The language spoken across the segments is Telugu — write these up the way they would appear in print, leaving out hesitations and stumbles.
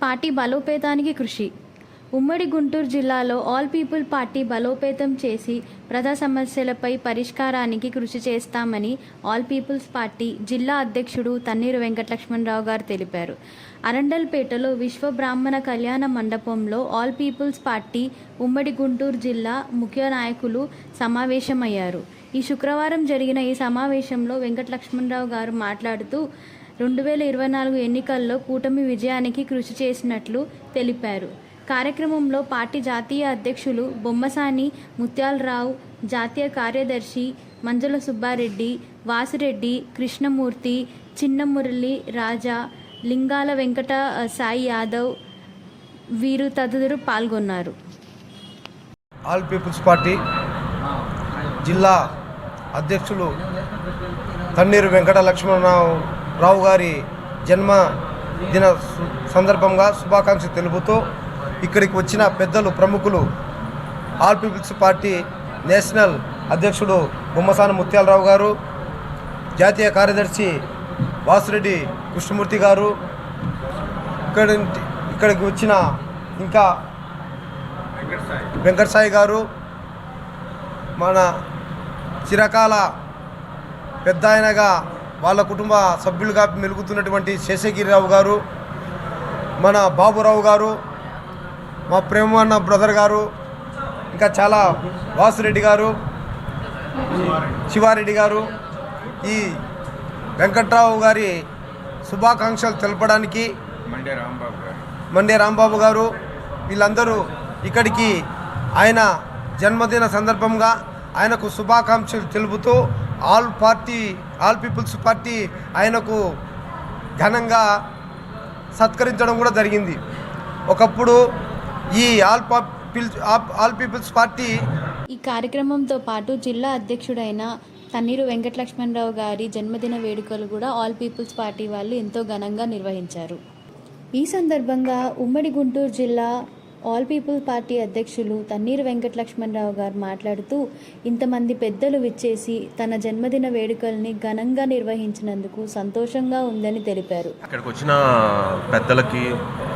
పార్టీ బలోపేతానికి కృషి. ఉమ్మడి గుంటూరు జిల్లాలో ఆల్ పీపుల్ పార్టీ బలోపేతం చేసి ప్రజా సమస్యలపై పరిష్కారానికి కృషి చేస్తామని ఆల్ పీపుల్స్ పార్టీ జిల్లా అధ్యక్షుడు తన్నీరు వెంకటలక్ష్మణరావు గారు తెలిపారు. అరండల్పేటలో విశ్వ బ్రాహ్మణ కళ్యాణ మండపంలో ఆల్ పీపుల్స్ పార్టీ ఉమ్మడి గుంటూరు జిల్లా ముఖ్య నాయకులు సమావేశమయ్యారు. ఈ శుక్రవారం జరిగిన ఈ సమావేశంలో వెంకటలక్ష్మణరావు గారు మాట్లాడుతూ 2024 ఎన్నికల్లో కూటమి విజయానికి కృషి చేసినట్లు తెలిపారు. కార్యక్రమంలో పార్టీ జాతీయ అధ్యక్షులు బొమ్మసాని ముత్యాలరావు, జాతీయ కార్యదర్శి మంజుల సుబ్బారెడ్డి, వాసిరెడ్డి, కృష్ణమూర్తి, చిన్న మురళి, రాజా, లింగాల వెంకట సాయి యాదవ్ వీరు తదితరులు పాల్గొన్నారు. ఆల్ పీపుల్స్ పార్టీ జిల్లా అధ్యక్షులు తన్నీరు వెంకటలక్ష్మణరావు గారి జన్మదిన సందర్భంగా శుభాకాంక్షలు తెలుపుతూ ఇక్కడికి వచ్చిన పెద్దలు, ప్రముఖులు, ఆల్ పీపుల్స్ పార్టీ నేషనల్ అధ్యక్షుడు బొమ్మసాని ముత్యాలరావు గారు, జాతీయ కార్యదర్శి వాసిరెడ్డి కృష్ణమూర్తి గారు, ఇక్కడికి వచ్చిన ఇంకా వెంకటసాయి గారు, మన చిరకాల పెద్ద ఆయనగా వాళ్ళ కుటుంబ సభ్యులుగా మెలుగుతున్నటువంటి శేషగిరిరావు గారు, మన బాబురావు గారు, మా ప్రేమన్న బ్రదర్ గారు, ఇంకా చాలా వాసిరెడ్డి గారు, శివారెడ్డి గారు, ఈ వెంకట్రావు గారి శుభాకాంక్షలు తెలపడానికి మండే రాంబాబు గారు వీళ్ళందరూ ఇక్కడికి ఆయన జన్మదిన సందర్భంగా ఆయనకు శుభాకాంక్షలు తెలుపుతూ ఆల్ పీపుల్స్ పార్టీ ఆయనకు ఘనంగా సత్కరించడం కూడా జరిగింది. ఒకప్పుడు ఈ ఆల్ పీపుల్స్ పార్టీ ఈ కార్యక్రమంతో పాటు జిల్లా అధ్యక్షుడైన తన్నీరు వెంకటలక్ష్మణరావు గారి జన్మదిన వేడుకలు కూడా ఆల్ పీపుల్స్ పార్టీ వాళ్ళు ఎంతో ఘనంగా నిర్వహించారు. ఈ సందర్భంగా ఉమ్మడి గుంటూరు జిల్లా ఆల్ పీపుల్ పార్టీ అధ్యక్షులు తన్నీరు వెంకటలక్ష్మణరావు గారు మాట్లాడుతూ ఇంతమంది పెద్దలు విచ్చేసి తన జన్మదిన వేడుకల్ని ఘనంగా నిర్వహించినందుకు సంతోషంగా ఉందని తెలిపారు. ఇక్కడికి వచ్చిన పెద్దలకి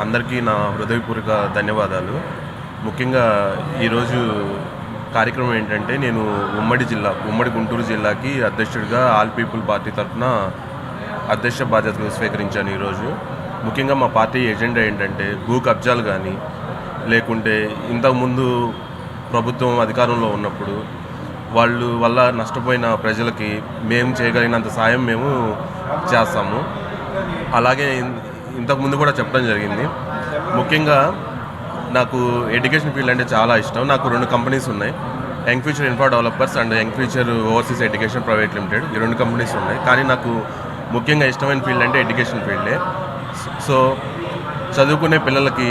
అందరికీ నా హృదయపూర్వక ధన్యవాదాలు. ముఖ్యంగా ఈరోజు కార్యక్రమం ఏంటంటే, నేను ఉమ్మడి గుంటూరు జిల్లాకి అధ్యక్షుడిగా ఆల్ పీపుల్ పార్టీ తరఫున అధ్యక్ష బాధ్యతలు స్వీకరించాను. ఈరోజు ముఖ్యంగా మా పార్టీ ఎజెండా ఏంటంటే, భూ కబ్జాలు కానీ లేకుంటే ఇంతకుముందు ప్రభుత్వం అధికారంలో ఉన్నప్పుడు వాళ్ళు వల్ల నష్టపోయిన ప్రజలకి మేము చేయగలిగినంత సాయం మేము చేస్తాము. అలాగే ఇంతకుముందు కూడా చెప్పడం జరిగింది. ముఖ్యంగా నాకు ఎడ్యుకేషన్ ఫీల్డ్ అంటే చాలా ఇష్టం. నాకు 2 కంపెనీస్ ఉన్నాయి, young future infra developers and young future overseas education private limited. ఈ 2 కంపెనీస్ ఉన్నాయి. కానీ నాకు ముఖ్యంగా ఇష్టమైన ఫీల్డ్ అంటే ఎడ్యుకేషన్ ఫీల్డే. సో చదువుకునే పిల్లలకి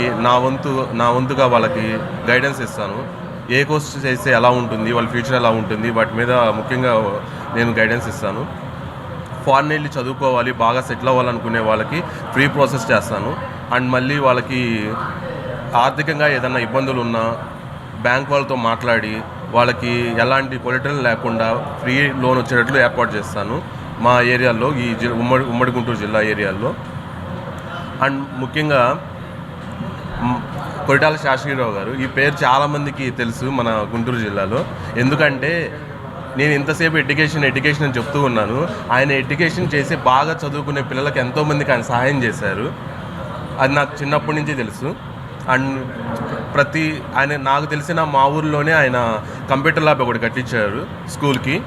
నా వంతుగా వాళ్ళకి గైడెన్స్ ఇస్తాను. ఏ కోర్స్ చేస్తే ఎలా ఉంటుంది, వాళ్ళ ఫ్యూచర్ ఎలా ఉంటుంది, వాటి మీద ముఖ్యంగా నేను గైడెన్స్ ఇస్తాను. ఫారెన్ వెళ్ళి చదువుకోవాలి, బాగా సెటిల్ అవ్వాలనుకునే వాళ్ళకి ఫ్రీ ప్రాసెస్ చేస్తాను. అండ్ మళ్ళీ వాళ్ళకి ఆర్థికంగా ఏదైనా ఇబ్బందులు ఉన్నా బ్యాంక్ వాళ్ళతో మాట్లాడి వాళ్ళకి ఎలాంటి కొలెటరల్ లేకుండా ఫ్రీ లోన్ వచ్చేటట్లు ఏర్పాటు చేస్తాను మా ఏరియాలో, ఈ ఉమ్మడి గుంటూరు జిల్లా ఏరియాలో. అండ్ ముఖ్యంగా కొరిటాల శాస్త్రీరావు గారు, ఈ పేరు చాలామందికి తెలుసు మన గుంటూరు జిల్లాలో. ఎందుకంటే నేను ఇంతసేపు ఎడ్యుకేషన్ అని చెప్తూ ఉన్నాను. ఆయన ఎడ్యుకేషన్ చేసి బాగా చదువుకునే పిల్లలకి ఎంతోమందికి ఆయన సహాయం చేశారు. అది నాకు చిన్నప్పటి నుంచి తెలుసు. అండ్ ఆయన నాకు తెలిసిన మా ఊరిలోనే ఆయన కంప్యూటర్ ల్యాబ్ ఒకటి కట్టించారు స్కూల్కి.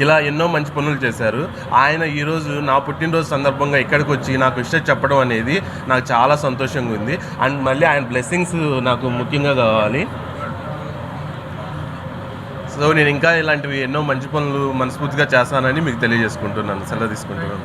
ఇలా ఎన్నో మంచి పనులు చేశారు. ఆయన ఈరోజు నా పుట్టినరోజు సందర్భంగా ఇక్కడికి వచ్చి నాకు విషయం చెప్పడం అనేది నాకు చాలా సంతోషంగా ఉంది. అండ్ మళ్ళీ ఆయన బ్లెస్సింగ్స్ నాకు ముఖ్యంగా కావాలి. సో నేను ఇంకా ఇలాంటివి ఎన్నో మంచి పనులు మనస్ఫూర్తిగా చేస్తానని మీకు తెలియజేసుకుంటున్నాను. సెలవు తీసుకుంటున్నాను.